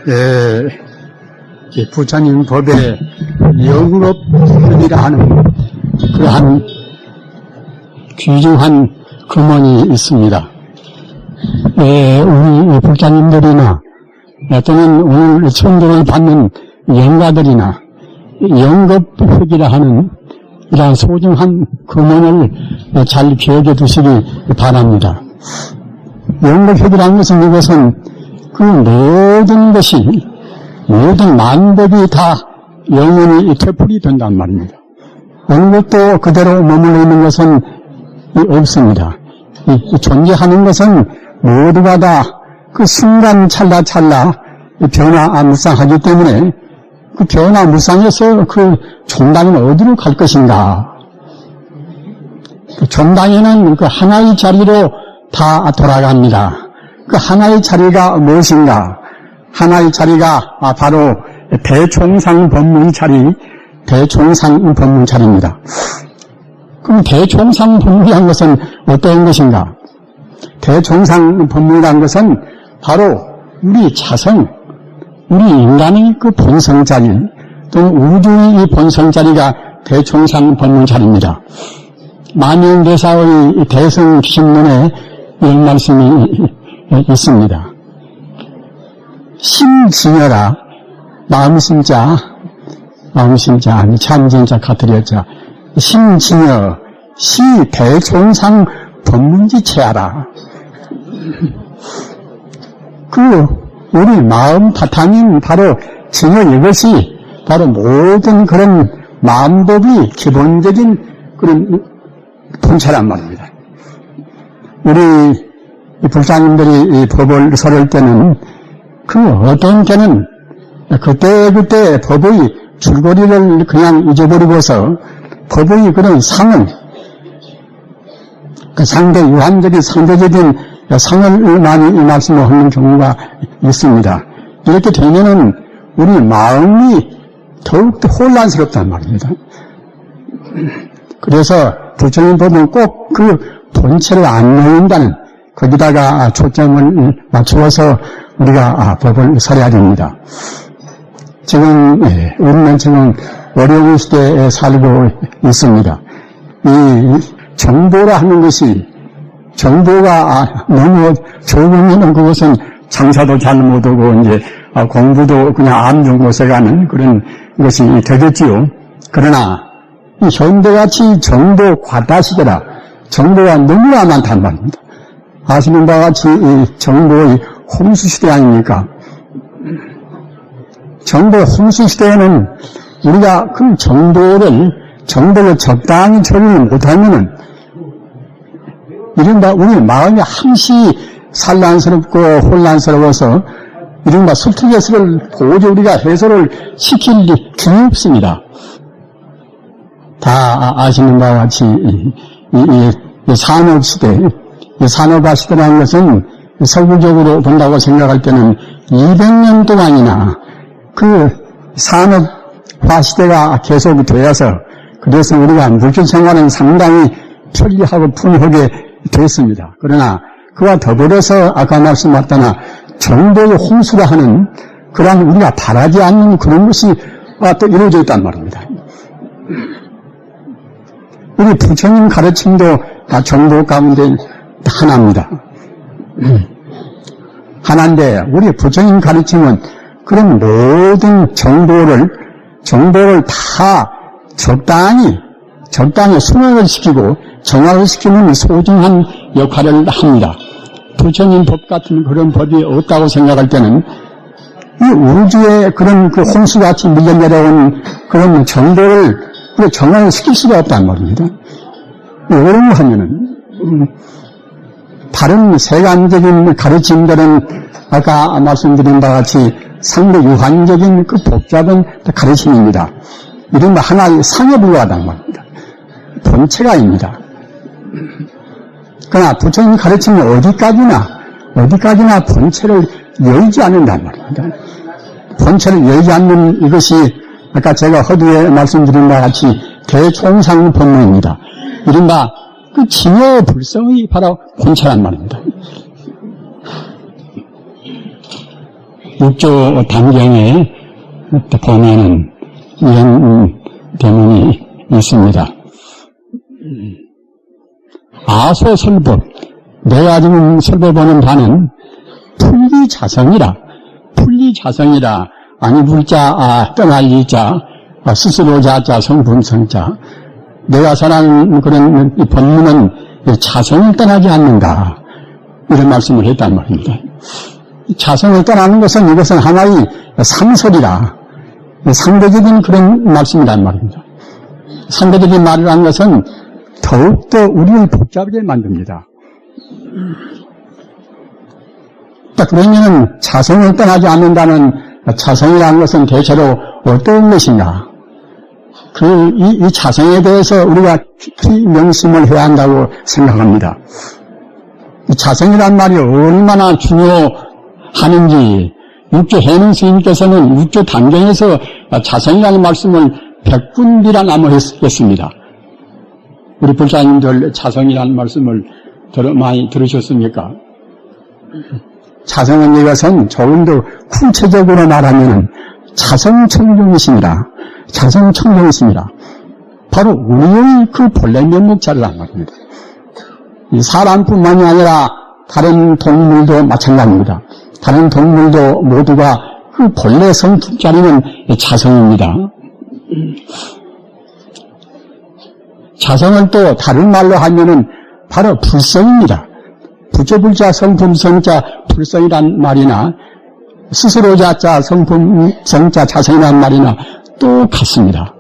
이 부처님 법에 영업이라 하는 그러한 귀중한 금원이 있습니다. 우리 불자님들이나 또는 오늘 천도를 받는 영가들이나 영겁획이라 하는 이러한 소중한 금원을 잘 기억해 두시기 바랍니다. 영겁획이라는 것은 이것은 그 모든 것이 모든 만법이 다 영원히 되풀이 된단 말입니다. 어느 것도 그대로 머물러 있는 것은 없습니다. 존재하는 것은 모두가 다 그 순간 찰나찰나 변화무쌍하기 때문에 그 변화무쌍에서 그 종당은 어디로 갈 것인가? 그 종당에는 그 하나의 자리로 다 돌아갑니다. 그 하나의 자리가 무엇인가? 하나의 자리가 바로 대총상법문자리, 대총상법문자리입니다. 그럼 대총상법문이라는 것은 어떤 것인가? 대총상법문이라는 것은 바로 우리 자성, 우리 인간의 그 본성자리, 또는 우주의 이 본성자리가 대총상법문자리입니다. 만영대사의 대성신론에 이런 말씀이 있습니다. 심징여라, 마음심자, 참진자, 가트려자, 심징여, 시 대총상 법문지체하라. 우리 마음 바탕인 바로 징여 이것이 바로 모든 그런 마음법이 기본적인 그런 본체란 말입니다. 우리 불사님들이 이 법을 설할 때는 어떤 때는 그때 법의 줄거리를 그냥 잊어버리고서 법의 그런 상을, 그 상대 유한적인 상대적인 상을 많이 말씀을 하는 경우가 있습니다. 이렇게 되면은 우리 마음이 더욱더 혼란스럽단 말입니다. 그래서 부처님 법은 꼭 그 본체를 안 놓는다는, 거기다가 초점을 맞추어서 우리가 법을 설해야 됩니다. 우리는 지금 어려운 시대에 살고 있습니다. 이 정보라 하는 것이, 정보가 너무 적으면 그것은 장사도 잘 못하고 이제 공부도 그냥 암중곳에 가는 그런 것이 되겠지요. 그러나 이 현대같이 정보 과다시대라, 정보가 너무나 많단 말입니다. 아시는 바와 같이 이 정보의 홍수시대 아닙니까? 정보 홍수시대에는 우리가 그 정보를 적당히 처리를 못하면은 이른바 우리 마음이 항시 산란스럽고 혼란스러워서 이른바 술특예스를 도저히 우리가 해소를 시킬 길이 없습니다. 다 아시는 바와 같이 이 산업시대, 이 산업화시대라는 것은 서구적으로 본다고 생각할 때는 200년 동안이나 그 산업화시대가 계속되어서 그래서 우리가 물질 생활은 상당히 편리하고 풍요하게 됐습니다. 그러나 그와 더불어서 아까 말씀하셨다나 정보의 홍수라 하는 그러한 우리가 바라지 않는 그런 것이 또 이루어져 있단 말입니다. 우리 부처님 가르침도 다 정보 가운데 하나입니다. 하나인데 우리 부처님 가르침은 그런 모든 정보를 다 적당히 순환을 시키고 정화를 시키는 소중한 역할을 합니다. 부처님 법 같은 그런 법이 없다고 생각할 때는 이 우주에 그런 그 홍수같이 밀려내려온 그런 정보를 정화를 시킬 수가 없단 말입니다. 왜 그런가 하면은 다른 세간적인 가르침들은 아까 말씀드린 바와 같이 상대 유한적인 그 복잡한 가르침입니다. 이른바 하나의 상에 불과하다는 말입니다. 본체가 아닙니다. 그러나 부처님 가르침은 어디까지나 본체를 열지 않는단 말입니다. 본체를 열지 않는 이것이 아까 제가 허두에 말씀드린 바와 같이 대총상법문입니다. 이른바 그 징여불성이 바로 본체란 말입니다. 육조 단경에 보면은 이런 대문이 있습니다. 아소설법, 내가 지금 설법하는 바는 풀리자성이라, 아니 불자, 떠날 이자, 스스로 자자, 성품 성자. 내가 전하는 그런 이 법문은 자성을 떠나지 않는다. 이런 말씀을 했단 말입니다. 자성을 떠나는 것은 이것은 하나의 상설이라, 상대적인 그런 말씀이란 말입니다. 상대적인 말이라는 것은 더욱더 우리를 복잡하게 만듭니다. 그러면 자성을 떠나지 않는다는 자성이라는 것은 대체로 어떤 것인가? 이 자성에 대해서 우리가 깊이 명심을 해야 한다고 생각합니다. 이 자성이란 말이 얼마나 중요하는지, 육조 해능 스님께서는 육조 단경에서 자성이라는 말씀을 100군비란 아마 했습니다. 우리 불사님들 자성이라는 말씀을 많이 들으셨습니까? 자성은 이것은 조금 더 구체적으로 말하면 자성청정이십니다. 자성청정이십니다. 바로 우리의 그 본래 면목자리란 말입니다. 이 사람뿐만이 아니라 다른 동물도 마찬가지입니다. 다른 동물도 모두가 그 본래 성품자리는 자성입니다. 자성을 또 다른 말로 하면은 바로 불성입니다. 부처불자, 성품성자, 불성이란 말이나 스스로 자자, 성품성자, 자성이란 말이나 똑같습니다.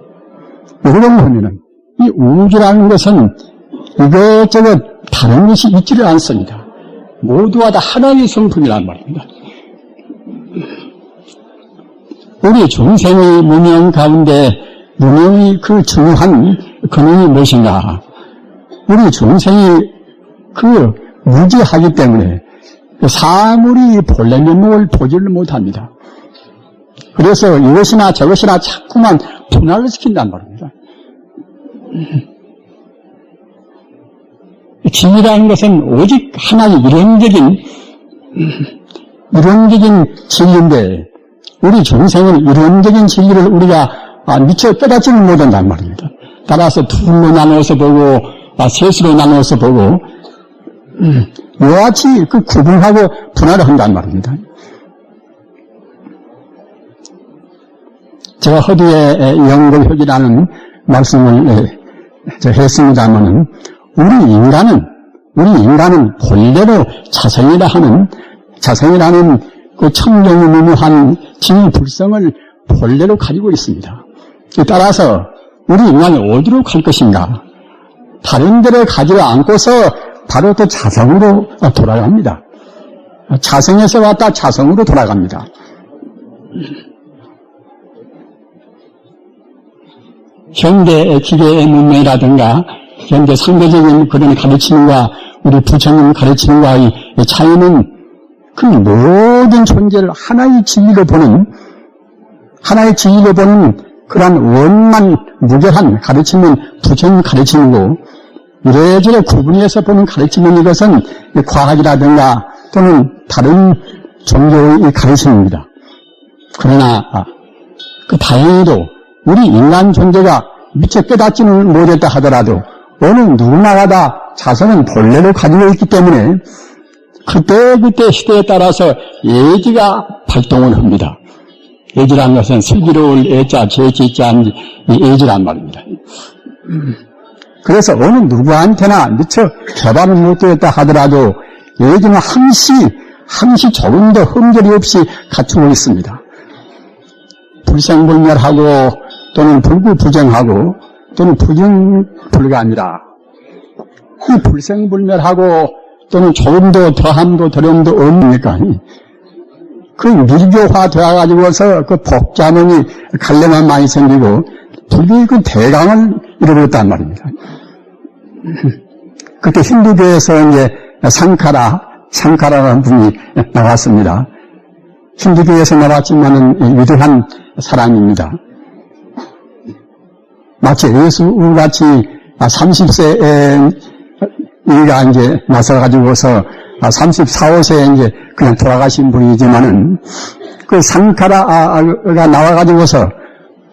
이런 보면은 이 우주라는 것은 이것저것 다른 것이 있지를 않습니다. 모두가 다 하나의 성품이란 말입니다. 우리 중생의 무명 가운데 무명의 그 중요한 근원이 무엇인가? 우리 중생이 그 무지하기 때문에 사물이 본래 면목을 보지를 못합니다. 그래서 이것이나 저것이나 자꾸만 분할을 시킨단 말입니다. 진리라는 것은 오직 하나의 이론적인 진리인데, 우리 중생은 이론적인 진리를 우리가 미처 깨닫지는 못한단 말입니다. 따라서 둘로 나누어서 보고, 셋으로 나누어서 보고, 이와 같이 그 구분하고 분할을 한단 말입니다. 제가 허두의 영불혁이라는 말씀을 했습니다마는, 우리 인간은 본래로 자성이라는 그 청정무무한 진불성을 본래로 가지고 있습니다. 따라서 우리 인간이 어디로 갈 것인가? 다른 데를 가지 않고서 바로 또 자성으로 돌아갑니다. 자성에서 왔다 자성으로 돌아갑니다. 현대 기계의 문명이라든가 현대 상대적인 그런 가르침과 우리 부처님 가르침과의 차이는 그 모든 존재를 하나의 진리로 보는 그러한 원만 무결한 가르침은 부처님 가르침이고, 이래저래 구분해서 보는 가르침은 이것은 과학이라든가 또는 다른 종교의 가르침입니다. 그러나 다행히도 우리 인간 존재가 미처 깨닫지는 못했다 하더라도 어느 누구나가 다 자성은 본래로 가지고 있기 때문에 그때 시대에 따라서 예지가 발동을 합니다. 예지라는 것은 슬기로울 애자, 제지자한 예지란 말입니다. 그래서 어느 누구한테나 미처 개발은 못되었다 하더라도 예지는 항시 조금 더 흠결이 없이 갖추고 있습니다. 불생불멸하고 또는 불구부정하고 또는 부정불가합니다. 이 불생불멸하고 또는 조금도 더함도 더럼도 없습니까? 그 밀교화 되어가지고서 그 복자문이 갈래만 많이 생기고 불교의 그 대강을 이루었단 말입니다. 그때 힌두교에서 이제 상카라라는 분이 나왔습니다. 힌두교에서 나왔지만은 위대한 사람입니다. 마치 예수같이 30세에 이가 이제 나서가지고서 34, 5세에 이제 그냥 돌아가신 분이지만은 그 상카라가 나와가지고서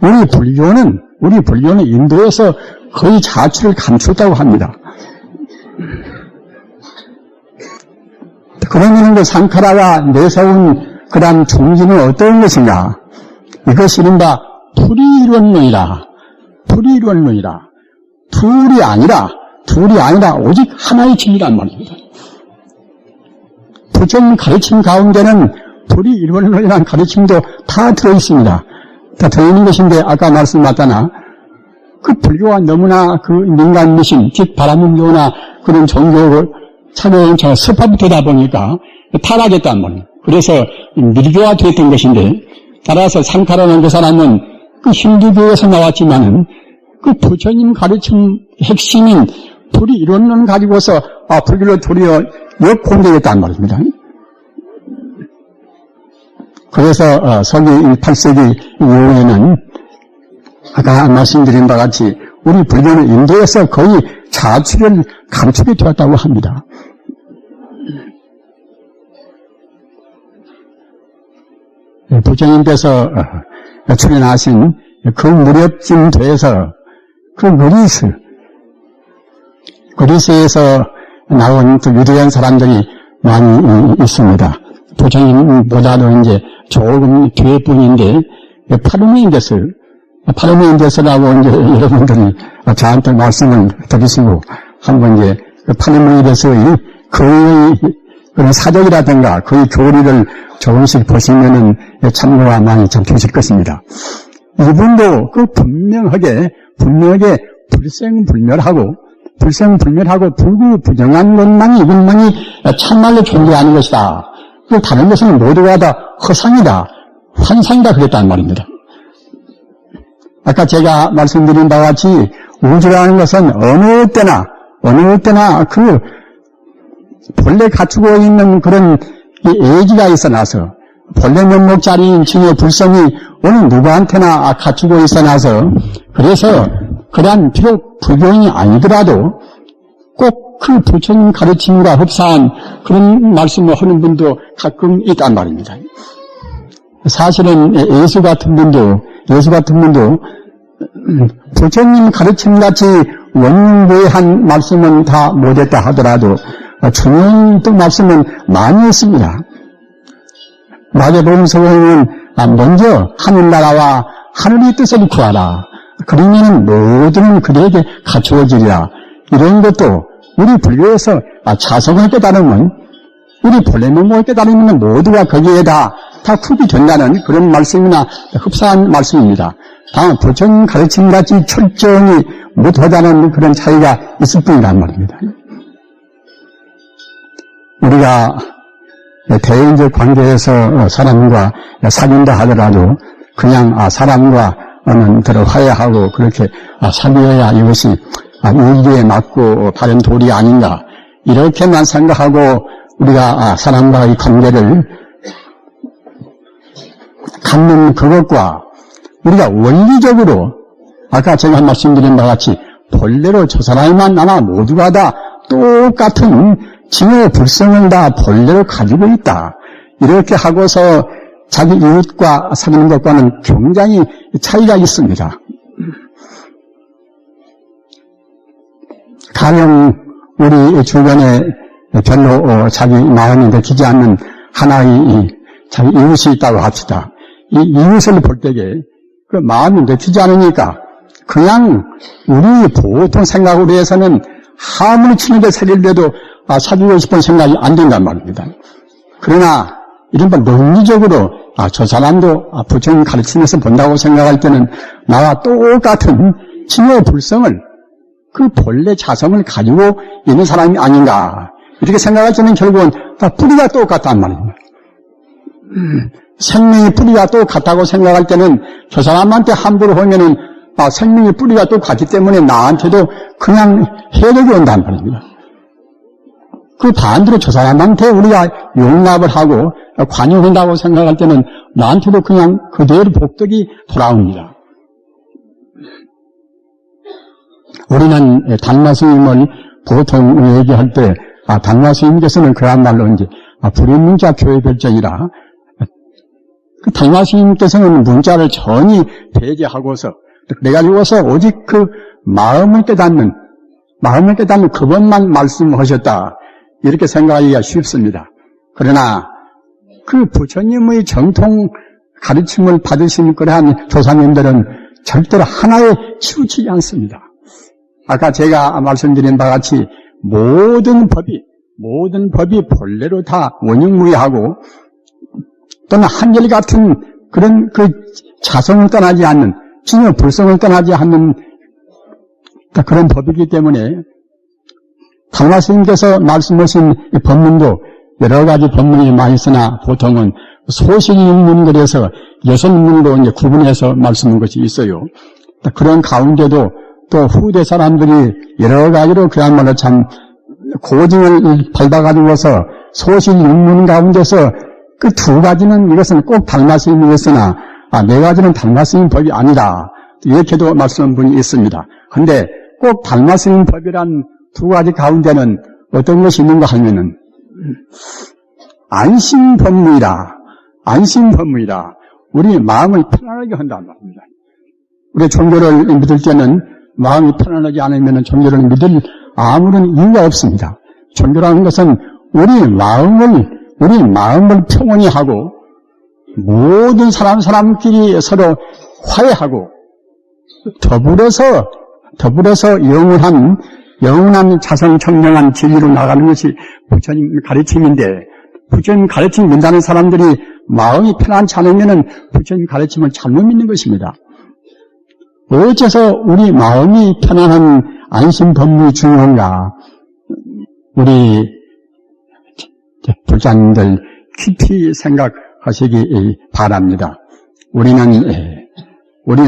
우리 불교는 인도에서 거의 자취를 감췄다고 합니다. 그러면 그 상카라가 내세운 그런 중심은 어떤 것인가? 이것이 이른바 불이론론이라. 둘이 아니라 오직 하나의 진리란 말입니다. 부처님 가르침 가운데는 불이론론이라는 가르침도 다 들어있습니다. 다 들어있는 것인데 아까 말씀하셨잖아. 그 불교가 너무나 그 민간 미신, 즉 바라문교나 그런 종교를 차별은 습합되다 보니까 타락했단 말이에요. 그래서 밀교가 됐던 것인데, 따라서 상카라는 그 사람은 그 힌두교에서 나왔지만은 그 부처님 가르침 핵심인 불이론론 가지고서 불교를 도리어 역공격했단 말입니다. 그래서 서기 8세기 이후에는 아까 말씀드린 바와 같이 우리 불교는 인도에서 거의 자취를 감추게 되었다고 합니다. 부처님께서 출연하신 그 무렵쯤 돼서 그 그리스에서 나온 그 유대인 사람들이 많이 있습니다. 부처님보다도 이제 조금 뒤에 분인데 파르메인데스라고 이제 여러분들이 저한테 말씀을 드리시고 한번 이제 파르메인데스의 그의 그런 사적이라든가 그의 교리를 조금씩 보시면은 참고가 많이 잡히실 것입니다. 이분도 그 분명하게 불생불멸하고 불구부정한 것만이 이것만이 참말로 존재하는 것이다. 그 다른 것은 모두가 다 허상이다, 환상이다 그랬단 말입니다. 아까 제가 말씀드린 바와 같이 우주라는 것은 어느 때나 그 본래 갖추고 있는 그런 애기가 있어나서 본래 면목자리인 징여 불성이 어느 누구한테나 갖추고 있어나서 그래서 그러한 비록 불교인이 아니더라도 꼭 그 부처님 가르침과 흡사한 그런 말씀을 하는 분도 가끔 있단 말입니다. 사실은 예수 같은 분도 부처님 가르침같이 원문부의한 말씀은 다 못했다 하더라도 중요한 말씀은 많이 있습니다. 마태복음서 보면 먼저 하늘나라와 하늘의 뜻을 구하라. 그러면 모든 그들에게 갖추어지리라. 이런 것도 우리 불교에서 자성을 깨달으면 우리 본래 면목을 깨달으면 모두가 거기에 다 흡이 된다는 그런 말씀이나 흡사한 말씀입니다. 다만 부처님 가르침같이 철저히 못하다는 그런 차이가 있을 뿐이란 말입니다. 우리가 대인적 관계에서 사람과 사귄다 하더라도 그냥 사람과는 들어 화해하고 그렇게 사귀어야 이것이 일기에 맞고 바른 도리 아닌가 이렇게만 생각하고 우리가 사람과의 관계를 갖는 그것과 우리가 원리적으로 아까 제가 말씀드린 바와 같이 본래로 저 사람만 아마 모두가 다 똑같은 징여 불성을 다 본래로 가지고 있다. 이렇게 하고서 자기 이웃과 사귀는 것과는 굉장히 차이가 있습니다. 가령 우리 주변에 별로 자기 마음이 내키지 않는 하나의 자기 이웃이 있다고 합시다. 이 이웃을 볼 때에 그 마음이 내키지 않으니까 그냥 우리 보통 생각으로 해서는 아무리 친하게 살일래도 사귀고 싶은 생각이 안 든단 말입니다. 그러나 이른바 논리적으로 저 사람도 부처님 가르치면서 본다고 생각할 때는 나와 똑같은 징여 불성을 그 본래 자성을 가지고 있는 사람이 아닌가 이렇게 생각할 때는 결국은 다 뿌리가 똑같단 말입니다. 생명의 뿌리가 똑같다고 생각할 때는 저 사람한테 함부로 하면은 생명의 뿌리가 똑같기 때문에 나한테도 그냥 해력이 온단 말입니다. 그 반대로 저 사람한테 우리가 용납을 하고 관여한다고 생각할 때는 나한테도 그냥 그대로 복덕이 돌아옵니다. 우리는 달마 스님을 보통 얘기할 때 달마 스님께서는 그야말로 이제 불인문자 교회 별정이라 그 달마 스님께서는 문자를 전히 배제하고서 그래가지고서 오직 그 마음을 깨닫는 그것만 말씀하셨다. 이렇게 생각하기가 쉽습니다. 그러나 그 부처님의 정통 가르침을 받으신 그러한 조상님들은 절대로 하나에 치우치지 않습니다. 아까 제가 말씀드린 바와 같이 모든 법이 본래로 다 원흉무이하고 또는 한결같은 그런 그 자성을 떠나지 않는, 진여 불성을 떠나지 않는 그런 법이기 때문에 달마 스님께서 말씀하신 법문도 여러 가지 법문이 많이 있으나 보통은 소실육문 그래서 6문으로 이제 구분해서 말씀한 것이 있어요. 그런 가운데도 또 후대 사람들이 여러 가지로 그야말로 참 고증을 밟아가지고서 소실육문 가운데서 그 2가지는 이것은 꼭 달마 스님이었으나 4가지는 달마 스님 법이 아니다. 이렇게도 말씀한 분이 있습니다. 그런데 꼭 달마 스님 법이란 2가지 가운데는 어떤 것이 있는가 하면은 안심법문이다. 우리 마음을 편안하게 한다는 말입니다. 우리 종교를 믿을 때는 마음이 편안하지 않으면 종교를 믿을 아무런 이유가 없습니다. 종교라는 것은 우리 마음을 평온히 하고 모든 사람끼리 서로 화해하고 더불어서 영원한 자성청명한 진리로 나가는 것이 부처님 가르침인데, 부처님 가르침 믿는 사람들이 마음이 편안치 않으면 부처님 가르침을 잘못 믿는 것입니다. 어째서 우리 마음이 편안한 안심법문이 중요한가? 우리 불자님들 깊이 생각하시기 바랍니다. 우리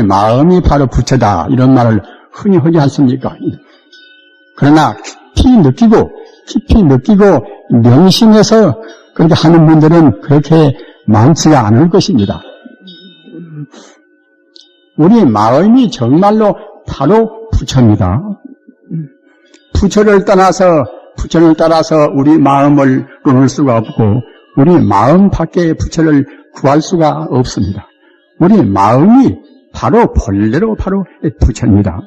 마음이 바로 부처다, 이런 말을 흔히 하지 않습니까? 그러나 깊이 느끼고 명심해서 그렇게 하는 분들은 그렇게 많지가 않을 것입니다. 우리 마음이 정말로 바로 부처입니다. 부처를 따라서 우리 마음을 끊을 수가 없고 우리 마음 밖에 부처를 구할 수가 없습니다. 우리 마음이 본래로 부처입니다.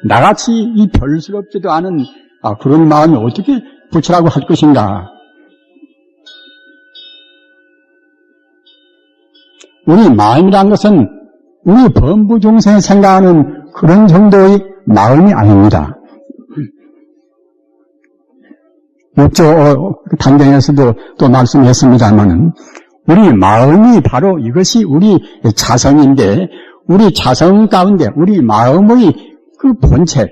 나같이 이 별스럽지도 않은 그런 마음이 어떻게 부처라고 할 것인가? 우리 마음이란 것은 우리 범부 중생이 생각하는 그런 정도의 마음이 아닙니다. 6조 단경에서도 또 말씀했습니다만은 우리 마음이 바로 이것이 우리 자성인데, 우리 자성 가운데 우리 마음의 그 본체,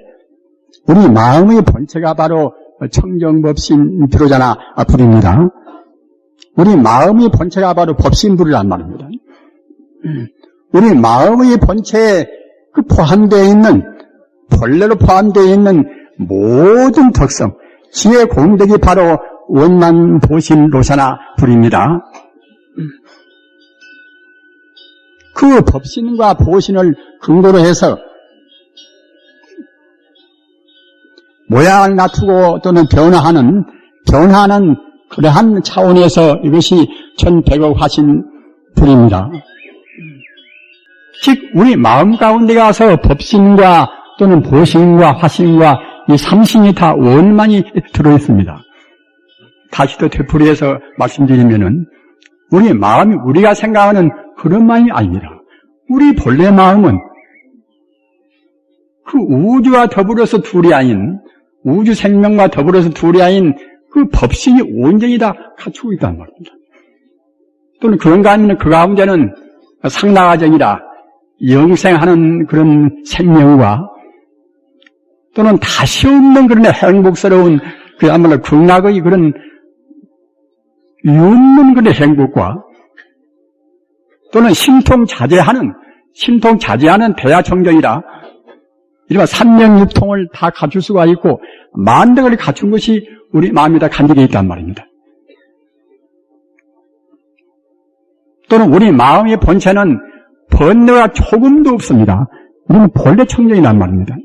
우리 마음의 본체가 바로 청정법신 비로자나 불입니다. 우리 마음의 본체가 바로 법신불이란 말입니다. 우리 마음의 본체에 그 본래로 포함되어 있는 모든 특성, 지혜 공덕이 바로 원만 보신 로샤나 불입니다. 그 법신과 보신을 근거로 해서 모양을 낮추고 또는 변화하는 그러한 차원에서 이것이 1100억 화신 불입니다. 즉 우리 마음 가운데 가서 법신과 또는 보신과 화신과 이 삼신이 다 원만히 들어있습니다. 다시 또 되풀이해서 말씀드리면은 우리 마음이 우리가 생각하는 그런 마음이 아닙니다. 우리 본래 마음은 그 우주와 더불어서 둘이 아닌, 우주 생명과 더불어서 둘이 아닌 그 법신이 온전히 다 갖추고 있다는 말입니다. 또는 그런가 하면 그 가운데는 상나가정이라 영생하는 그런 생명과 또는 다시 없는 그런 행복스러운 그야말로 극락의 그런 유없는 그런 행복과 또는 신통자제하는 대야청정이라 이른바 삼명육통을 다 갖출 수가 있고 만덕을 갖춘 것이 우리 마음에다 간직해 있단 말입니다. 또는 우리 마음의 본체는 번뇌가 조금도 없습니다. 우리는 본래 청정이란 말입니다.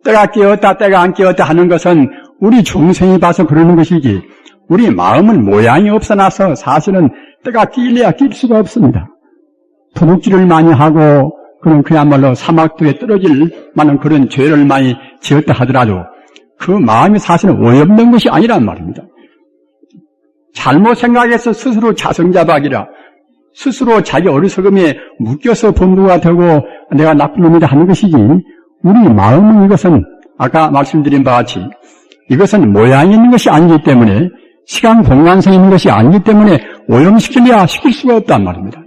때가 끼었다 때가 안 끼었다 하는 것은 우리 중생이 봐서 그러는 것이지 우리 마음은 모양이 없어놔서 사실은 때가 끼려야 낄 수가 없습니다. 도둑질을 많이 하고 그런 그야말로 사막도에 떨어질 만한 그런 죄를 많이 지었다 하더라도 그 마음이 사실은 어이없는 것이 아니란 말입니다. 잘못 생각해서 스스로 자성자박이라 스스로 자기 어리석음에 묶여서 범부가 되고 내가 나쁜 놈이다 하는 것이지 우리 마음은 이것은 아까 말씀드린 바와 같이 이것은 모양이 있는 것이 아니기 때문에 시간 공간성이 있는 것이 아니기 때문에 오염시키려야 시킬 수가 없단 말입니다.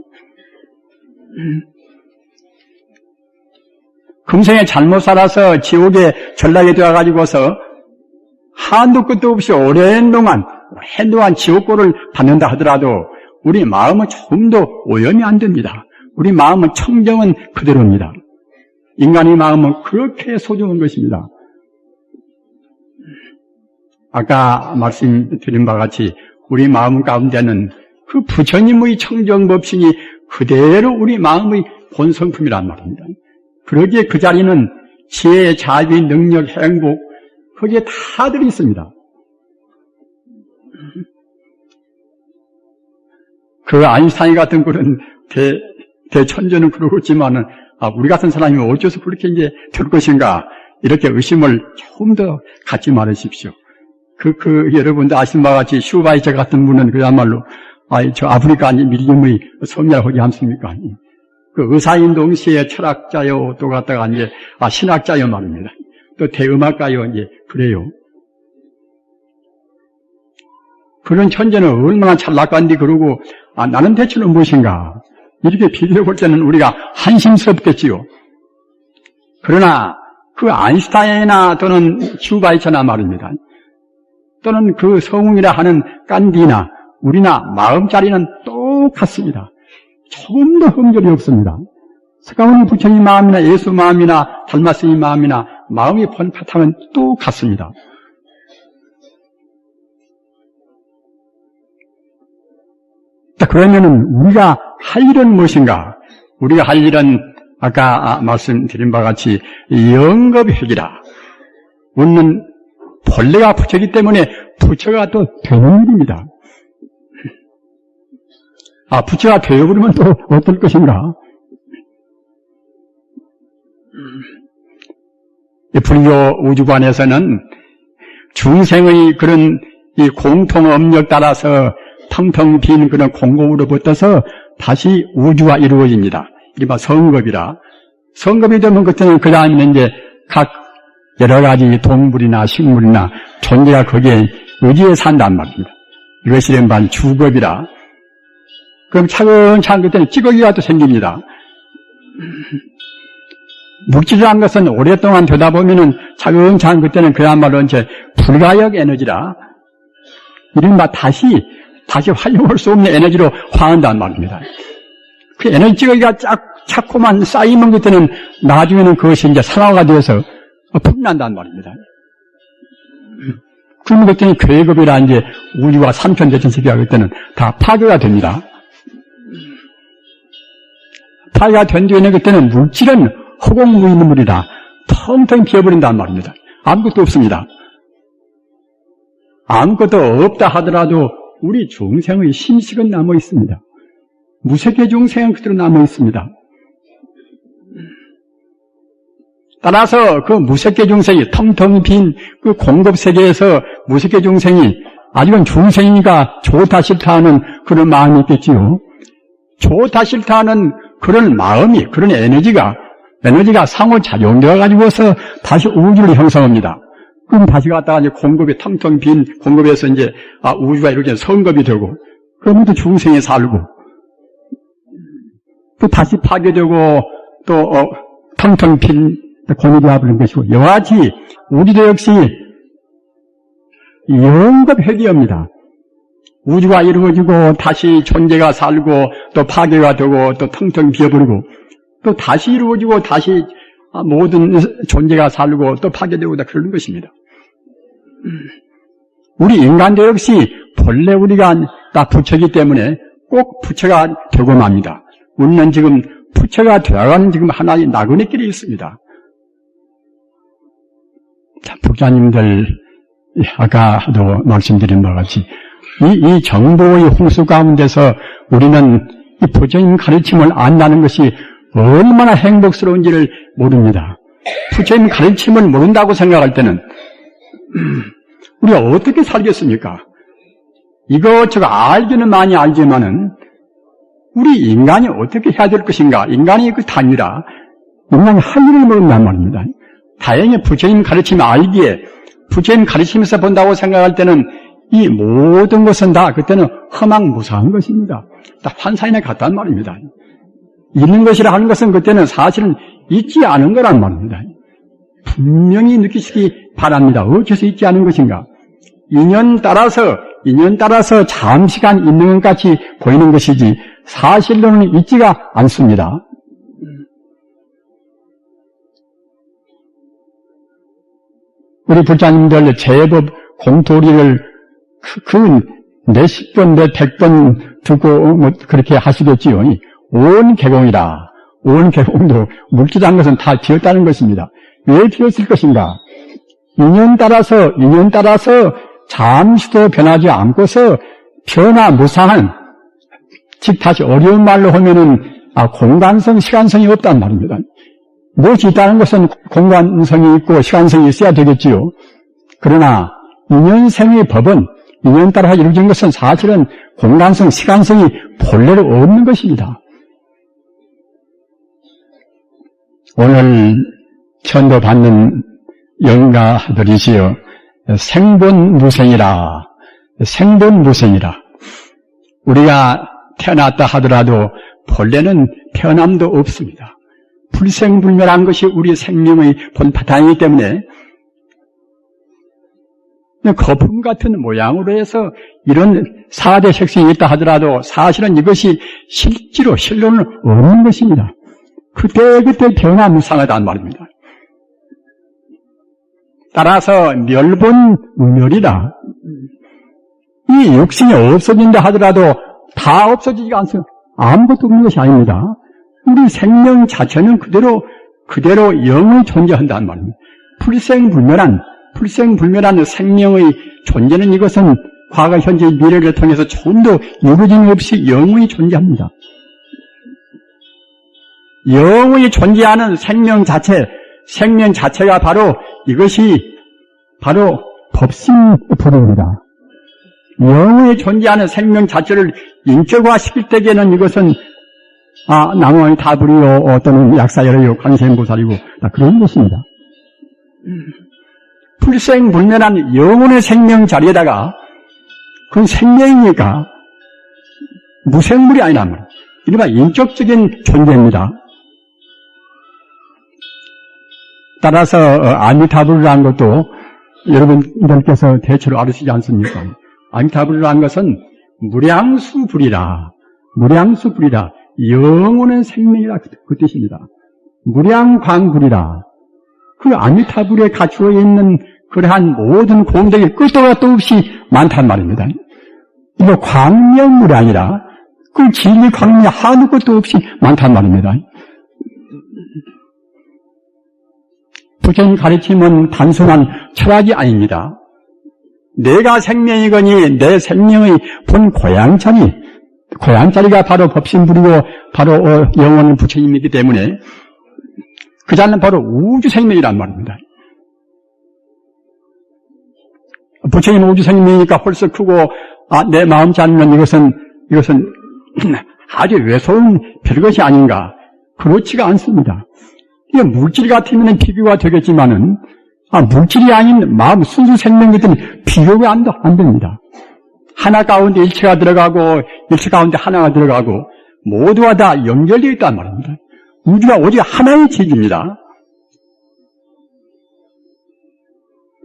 금생에 잘못 살아서 지옥에 전락이 되어가지고서 한도 끝도 없이 오랜 동안 지옥고를 받는다 하더라도 우리 마음은 조금도 오염이 안 됩니다. 우리 마음은 청정은 그대로입니다. 인간의 마음은 그렇게 소중한 것입니다. 아까 말씀드린 바와 같이 우리 마음 가운데는 그 부처님의 청정법신이 그대로 우리 마음의 본성품이란 말입니다. 그러기에 그 자리는 지혜, 자비, 능력, 행복 거기에 다 들어 있습니다. 그 아인슈타인 같은 그런 대천재는 그러겠지만은 우리 같은 사람이 어째서 그렇게 이제 될 것인가 이렇게 의심을 조금 더 갖지 말으십시오. 여러분도 아시는 바와 같이 슈바이처 같은 분은 그야말로 저 아프리카 밀림의 성리라고 하지 않습니까? 그 의사인 동시에 철학자요 또 갖다가 이제 신학자요 말입니다. 또 대음악가요 이제 그래요. 그런 천재는 얼마나 찰나간디 그러고 나는 대체로 무엇인가 이렇게 비교해 볼 때는 우리가 한심스럽겠지요. 그러나 그 아인슈타인이나 또는 슈바이처나 말입니다. 또는 그 성웅이라 하는 깐디나 우리나 마음자리는 똑같습니다. 조금도 흠결이 없습니다. 석가모니 부처님 마음이나 예수 마음이나 달마스님 마음이나 마음의 본바탕은 똑같습니다. 그러면은 우리가 할 일은 무엇인가? 우리가 할 일은 아까 말씀드린 바와 같이 영겁회기라. 우리는 본래가 부처이기 때문에 부처가 또 되는 일입니다. 부처가 되어버리면 또 어떨 것인가? 불교 우주관에서는 중생의 그런 이 공통 업력 따라서 텅텅 빈 그런 공공으로 붙어서 다시 우주가 이루어집니다. 이른바 성겁이라. 성겁이 되면 그때는 그 다음에는 이제 각 여러 가지 동물이나 식물이나 존재가 거기에 의지에 산단 말입니다. 이것이 이른바 주겁이라. 그럼 차근차근 그때는 찌꺼기가 또 생깁니다. 묵직한 것은 오랫동안 되다 보면은 차근차근 그때는 그야말로 이제 불가역 에너지라. 이른바 다시 활용할 수 없는 에너지로 화한단 말입니다. 그 에너지 찌꺼기가 자꾸만 쌓이면 그때는 나중에는 그것이 이제 산화가 되어서 풍난단 말입니다. 그러면 그때는 괴급이라 이제 우주가 삼천대천세계가 그때는 다 파괴가 됩니다. 파괴가 된 뒤에는 그때는 물질은 허공무인물이라 텅텅 비어버린단 말입니다. 아무것도 없습니다. 아무것도 없다 하더라도 우리 중생의 심식은 남아 있습니다. 무색의 중생은 그대로 남아 있습니다. 따라서 그 무색의 중생이 텅텅 빈 그 공급 세계에서 무색의 중생이 아직은 중생이니까 좋다 싫다 하는 그런 마음이 있겠지요. 좋다 싫다 하는 그런 마음이, 그런 에너지가 상호작용되어 가지고서 다시 우주를 형성합니다. 그럼 다시 갔다가 이제 공급이 텅텅 빈 공급에서 이제 우주가 이렇게 성급이 되고, 그러면 또 중생이 살고, 또 다시 파괴되고, 또 텅텅 빈 공이 되어버리는 것이고, 이와 같이 우주도 역시 영겁회귀입니다. 우주가 이루어지고 다시 존재가 살고 또 파괴가 되고 또 텅텅 비어버리고 또 다시 이루어지고 다시 모든 존재가 살고 또 파괴되고 다 그러는 것입니다. 우리 인간도 역시 본래 우리가 다 부처이기 때문에 꼭 부처가 되고 맙니다. 우리는 지금 부처가 되어가는 지금 하나의 나그네 길에 있습니다. 목사님들, 아까도 말씀드린 바와 같이, 이 정보의 홍수 가운데서 우리는 이 부처님 가르침을 안다는 것이 얼마나 행복스러운지를 모릅니다. 부처님 가르침을 모른다고 생각할 때는, 우리가 어떻게 살겠습니까? 이것저것 알기는 많이 알지만은, 우리 인간이 어떻게 해야 될 것인가? 인간이 그 단위라, 인간이 할 일을 모른단 말입니다. 다행히 부처님 가르침 알기에, 부처님 가르치면서 본다고 생각할 때는 이 모든 것은 다 그때는 허망무사한 것입니다. 다 환상에 같단 말입니다. 있는 것이라 하는 것은 그때는 사실은 있지 않은 거란 말입니다. 분명히 느끼시기 바랍니다. 어째서 있지 않은 것인가? 인연 따라서 잠시간 있는 것 같이 보이는 것이지 사실로는 있지가 않습니다. 우리 불자님들 제법 공토리를 몇십 번, 몇백 번 듣고 그렇게 하시겠지요. 온 개공이라. 온 개공도 묵지한 것은 다 비었다는 것입니다. 왜 비었을 것인가? 인연 따라서 잠시도 변하지 않고서 변화무상한, 즉 다시 어려운 말로 하면은 공간성, 시간성이 없단 말입니다. 무엇이 있다는 것은 공간성이 있고 시간성이 있어야 되겠지요. 그러나 인연생의 법은 인연 따라 이루어진 것은 사실은 공간성, 시간성이 본래로 없는 것입니다. 오늘 천도받는 영가들이시여 생본무생이라. 우리가 태어났다 하더라도 본래는 태어남도 없습니다. 불생불멸한 것이 우리 생명의 본바탕이기 때문에 거품 같은 모양으로 해서 이런 4대 색성이 있다 하더라도 사실은 이것이 실로는 없는 것입니다. 그때 변화무상하다는 말입니다. 따라서 멸본무멸이라. 이 육신이 없어진다 하더라도 다 없어지지가 않습니다. 아무것도 없는 것이 아닙니다. 우리 생명 자체는 그대로 영원히 존재한다는 말입니다. 불생불멸한 생명의 존재는 이것은 과거, 현재, 미래를 통해서 조금도 유구짐 없이 영원히 존재합니다. 영원히 존재하는 생명 자체가 바로 이것이 바로 법신불입니다. 영원히 존재하는 생명 자체를 인격화시킬 때에는 이것은 나무의 다불이요 또는 약사열이요 관세음보살이고 그런 것입니다. 불생불멸한 영혼의 생명 자리에다가 그건 생명이니까 무생물이 아니란 말이에요. 이른바 인격적인 존재입니다. 따라서 아미타불이라는 것도 여러분들께서 대체로 알으시지 않습니까? 아미타불이라는 것은 무량수불이라 영원한 생명이라 그 뜻입니다. 무량광불이라 그 아미타불에 갖추어 있는 그러한 모든 공덕이 끝도 끝도 없이 많단 말입니다. 이거 광명물이 아니라 그 진리 광명이 한도 끝도 없이 많단 말입니다. 부처님 가르침은 단순한 철학이 아닙니다. 내가 생명이거니 내 생명의 본 고향자리가 바로 법신불이고 바로 영원한 부처님이기 때문에 그 자는 바로 우주생명이란 말입니다. 부처님 우주생명이니까 홀수 크고 내 마음 자리는 이것은 아주 외로운 별것이 아닌가. 그렇지가 않습니다. 이게 물질 같으면 비교가 되겠지만은 물질이 아닌 마음 순수 생명이기 때문에 비교가 안 됩니다. 하나 가운데 일체가 들어가고 일체 가운데 하나가 들어가고 모두가 다 연결되어 있단 말입니다. 우주가 오직 하나의 체계입니다.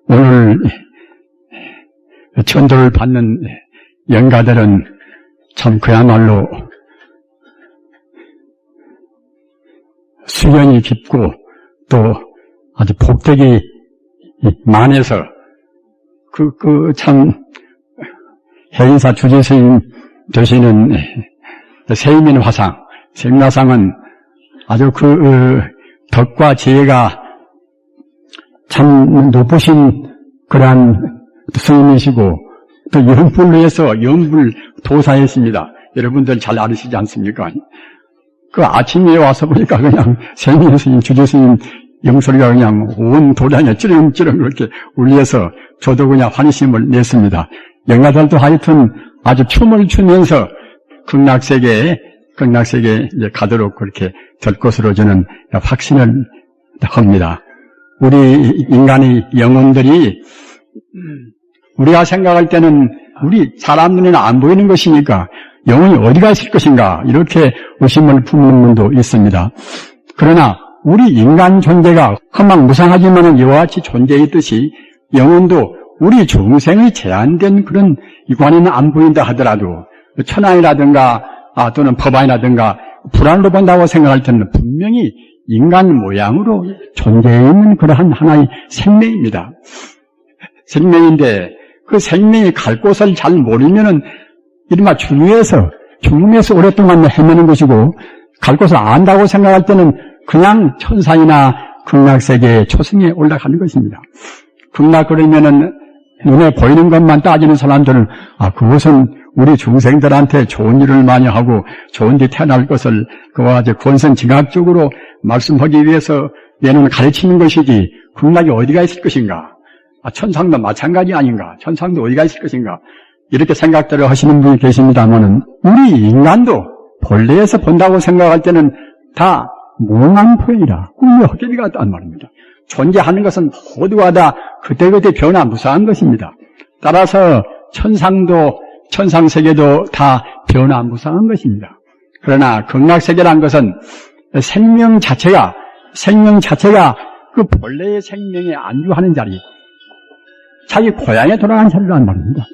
오늘 천도를 받는 영가들은 참 그야말로 수련이 깊고 또 아주 복덕이 많아서 참 해인사 주지스님 되시는 세임인화상, 세임인화상은 아주 덕과 지혜가 참 높으신 그러한 스님이시고 또 영불로 해서 영불 도사였습니다. 여러분들 잘 아시지 않습니까? 그 아침에 와서 보니까 그냥 생인 스님, 주조 스님 영소리가 그냥 온 도량에 찌렁찌렁 그렇게 울려서 저도 그냥 환심을 냈습니다. 영가들도 하여튼 아주 춤을 추면서 극락세계에 이제 가도록 그렇게 될 것으로 저는 확신을 합니다. 우리 인간의 영혼들이 우리가 생각할 때는 우리 사람 눈에는 안 보이는 것이니까 영혼이 어디가 있을 것인가 이렇게 의심을 품는 분도 있습니다. 그러나 우리 인간 존재가 허망무상하지만 이와 같이 존재했듯이 영혼도 우리 중생의 제한된 그런 이관에는 안 보인다 하더라도 천안이라든가 또는 법안이라든가 불안으로 본다고 생각할 때는 분명히 인간 모양으로 존재해 있는 그러한 하나의 생명입니다. 생명인데 그 생명이 갈 곳을 잘 모르면은 이른바 중음에서 오랫동안 헤매는 것이고 갈 곳을 안다고 생각할 때는 그냥 천상이나 극락세계의 초승에 올라가는 것입니다. 극락 그러면은 눈에 보이는 것만 따지는 사람들은 그것은 우리 중생들한테 좋은 일을 많이 하고 좋은 데 태어날 것을 그와 같이 권선징악적으로 말씀하기 위해서 얘는 가르치는 것이지 극락이 어디가 있을 것인가? 천상도 마찬가지 아닌가? 천상도 어디가 있을 것인가? 이렇게 생각들을 하시는 분이 계십니다만은 우리 인간도 본래에서 본다고 생각할 때는 다 몽한 표현이라 꿈의 헛개비 같단 말입니다. 존재하는 것은 모두가 다 그때그때 변화무쌍한 것입니다. 따라서 천상세계도 다 변화무쌍한 것입니다. 그러나 극락세계란 것은 생명 자체가 그 본래의 생명에 안주하는 자리, 자기 고향에 돌아가는 자리란 말입니다.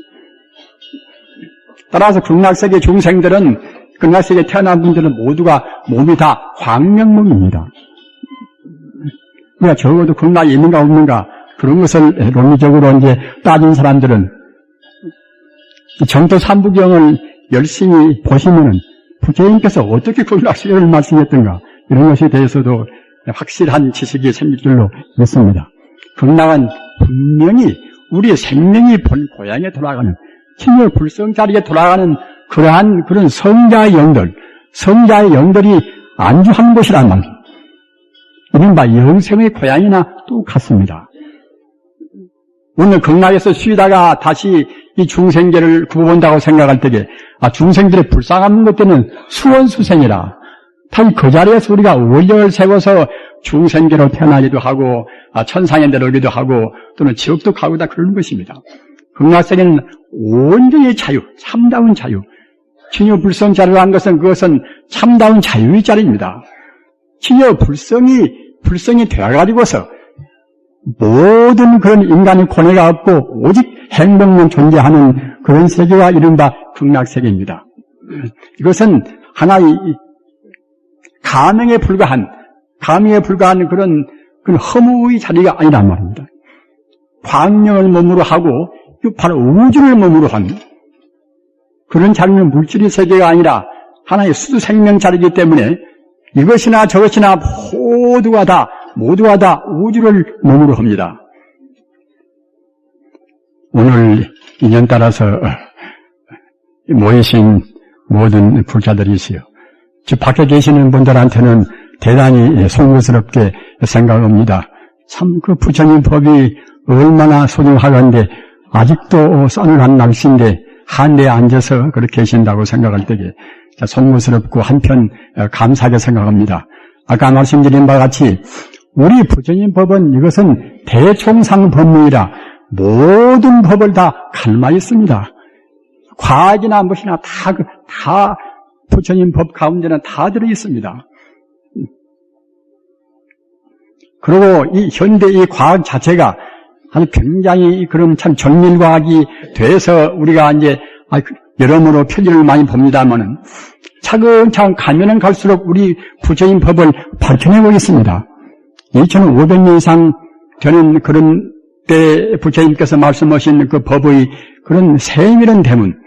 따라서 극락세계 중생들은 극락세계에 태어난 분들은 모두가 몸이 다 광명몸입니다. 그러니까 적어도 극락이 있는가 없는가 그런 것을 논리적으로 이제 따진 사람들은 정토 삼부경을 열심히 보시면은 부처님께서 어떻게 극락세계를 말씀했던가 이런 것에 대해서도 확실한 지식이 생길 줄로 믿습니다. 극락은 분명히 우리의 생명이 본 고향에 돌아가는 친여 불성 자리에 돌아가는 그런 성자의 영들이 안주한 곳이란 말입니다. 이른바 영생의 고향이나 똑같습니다. 오늘 극락에서 쉬다가 다시 이 중생계를 구해본다고 생각할 때에 중생들의 불쌍한 것들은 수원수생이라 다시 그 자리에서 우리가 원력을 세워서 중생계로 태어나기도 하고 천상에 내려오기도 하고 또는 지옥도 가고 다 그러는 것입니다. 극락세계는 온전히 자유, 참다운 자유. 친여 불성 자리라는 것은 그것은 참다운 자유의 자리입니다. 친여 불성이 되어가지고서 모든 그런 인간의 고뇌가 없고 오직 행복만 존재하는 그런 세계가 이른바 극락세계입니다. 이것은 하나의 가명에 불과한 그런 허무의 자리가 아니란 말입니다. 광명을 몸으로 하고 바로 우주를 몸으로 한 그런 자리는 물질의 세계가 아니라 하나의 수생명 자리이기 때문에 이것이나 저것이나 모두가 다 우주를 몸으로 합니다. 오늘 인연 따라서 모이신 모든 불자들이시여, 즉 밖에 계시는 분들한테는 대단히 송구스럽게 생각합니다. 참 그 부처님 법이 얼마나 소중하건데 아직도 싸늘한 날씨인데 한대에 앉아서 그렇게 계신다고 생각할 때에 송구스럽고 한편 감사하게 생각합니다. 아까 말씀드린 바와 같이 우리 부처님 법은 이것은 대총상 법문이라 모든 법을 다 갈마 있습니다. 과학이나 무엇이나 다 부처님 법 가운데는 다 들어 있습니다. 그리고 이 현대 이 과학 자체가 아주 굉장히 그럼 참 정밀과학이 돼서 우리가 이제 여러모로 표지를 많이 봅니다만은 차근차근 가면은 갈수록 우리 부처님 법을 밝혀내고 있습니다. 2500년 이상 되는 그런 때 부처님께서 말씀하신 그 법의 그런 세밀한 대문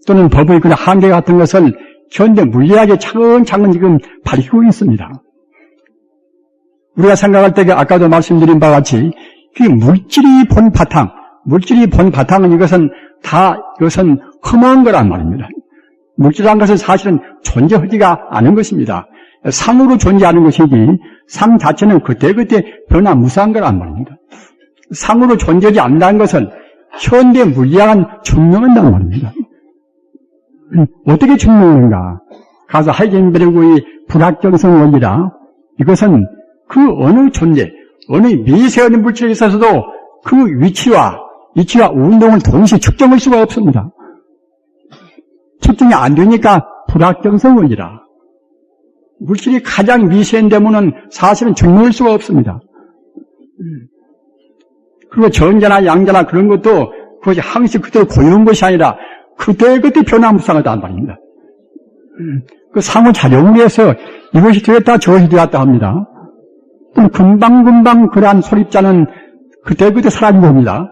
또는 법의 그런 한계 같은 것을 현대 물리학에 차근차근 지금 밝히고 있습니다. 우리가 생각할 때 아까도 말씀드린 바와 같이 그 물질이 본 바탕은 이것은 험한 거란 말입니다. 물질이란 것은 사실은 존재하지가 않은 것입니다. 상으로 존재하는 것이지 상 자체는 그때그때 변화무쌍한 거란 말입니다. 상으로 존재하지 않는다는 것은 현대 물리학은 증명한다는 말입니다. 어떻게 증명하는가? 가서 하이젠베르크의 불확정성 원리라, 이것은 그 어느 존재, 어느 미세한 물질에 있어서도 그 위치와 운동을 동시에 측정할 수가 없습니다. 측정이 안 되니까 불확정성 원리라. 물질이 가장 미세한 데면은 사실은 증명할 수가 없습니다. 그리고 전자나 양자나 그런 것도 그것이 항시 그대로 고유한 것이 아니라 그때 변화무쌍하다는 말입니다. 그 상호작용을 해서 이것이 되었다 저것이 되었다 합니다. 그럼 금방금방 그러한 소립자는 그때 사라지고 합니다.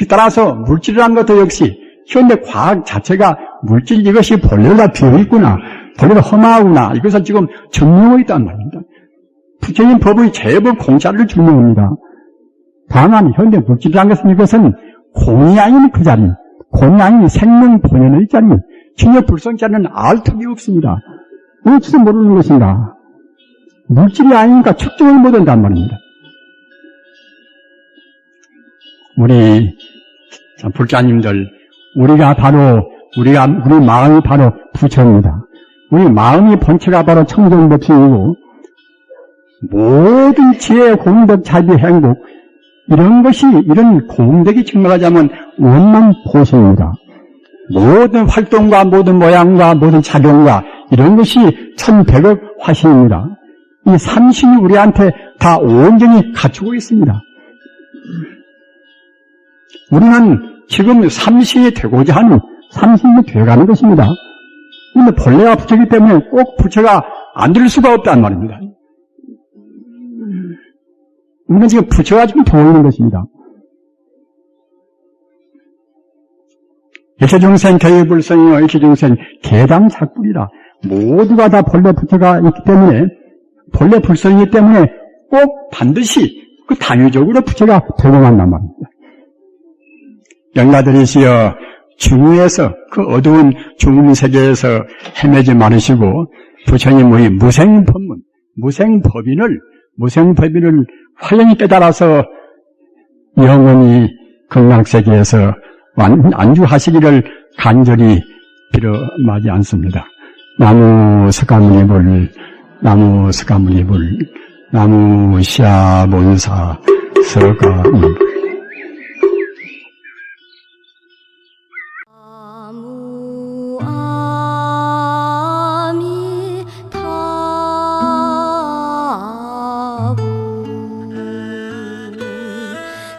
따라서 물질이라는 것도 역시 현대 과학 자체가 물질 이것이 본래로 다 비어있구나, 본래로 험하구나, 이것을 지금 증명하고 있단 말입니다. 부처님 법의 제법 공짜를 증명합니다. 다만 현대 물질이라는 것은 이것은 공이 아닌 그 자리, 공이 아닌 생명 본연의 자리, 진여 불성자는 알 턱이 없습니다. 어찌서 모르는 것인가? 물질이 아니니까 측정을 못한단 말입니다. 우리 불자님들, 우리 마음이 바로 부처입니다. 우리 마음이 본체가 바로 청정법신이고, 모든 지혜, 공덕, 자비, 행복, 이런 공덕이 증명하자면 원만 보신입니다. 모든 활동과 모든 모양과 모든 작용과 이런 것이 1100억 화신입니다. 이 삼신이 우리한테 다 온전히 갖추고 있습니다. 우리는 지금 삼신이 되고자 하는, 삼신이 되어가는 것입니다. 근데 본래가 부처이기 때문에 꼭 부처가 안 될 수가 없다는 말입니다. 우리는 지금 부처가 지금 보이는 것입니다. 일체중생 개의불성이요, 일체중생 개당작불이라. 모두가 다 본래 부처가 있기 때문에, 본래 불성이기 때문에 꼭 반드시 그 당위적으로 부처가 적용한단 말입니다. 영가들이시여, 중위에서, 그 어두운 중세계에서 헤매지 말으시고, 부처님의 무생법인을 활연히 깨달아서 영원히 극락세계에서 안주하시기를 간절히 빌어마지 않습니다. 나무 석가모니불, 나무 석가모니불, 나무 시아본사 석가모니불.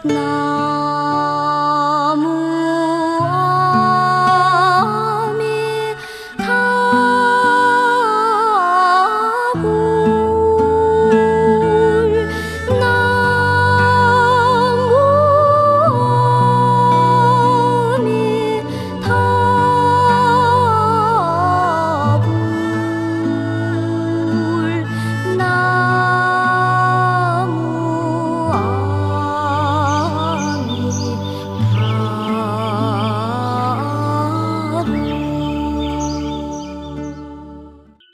나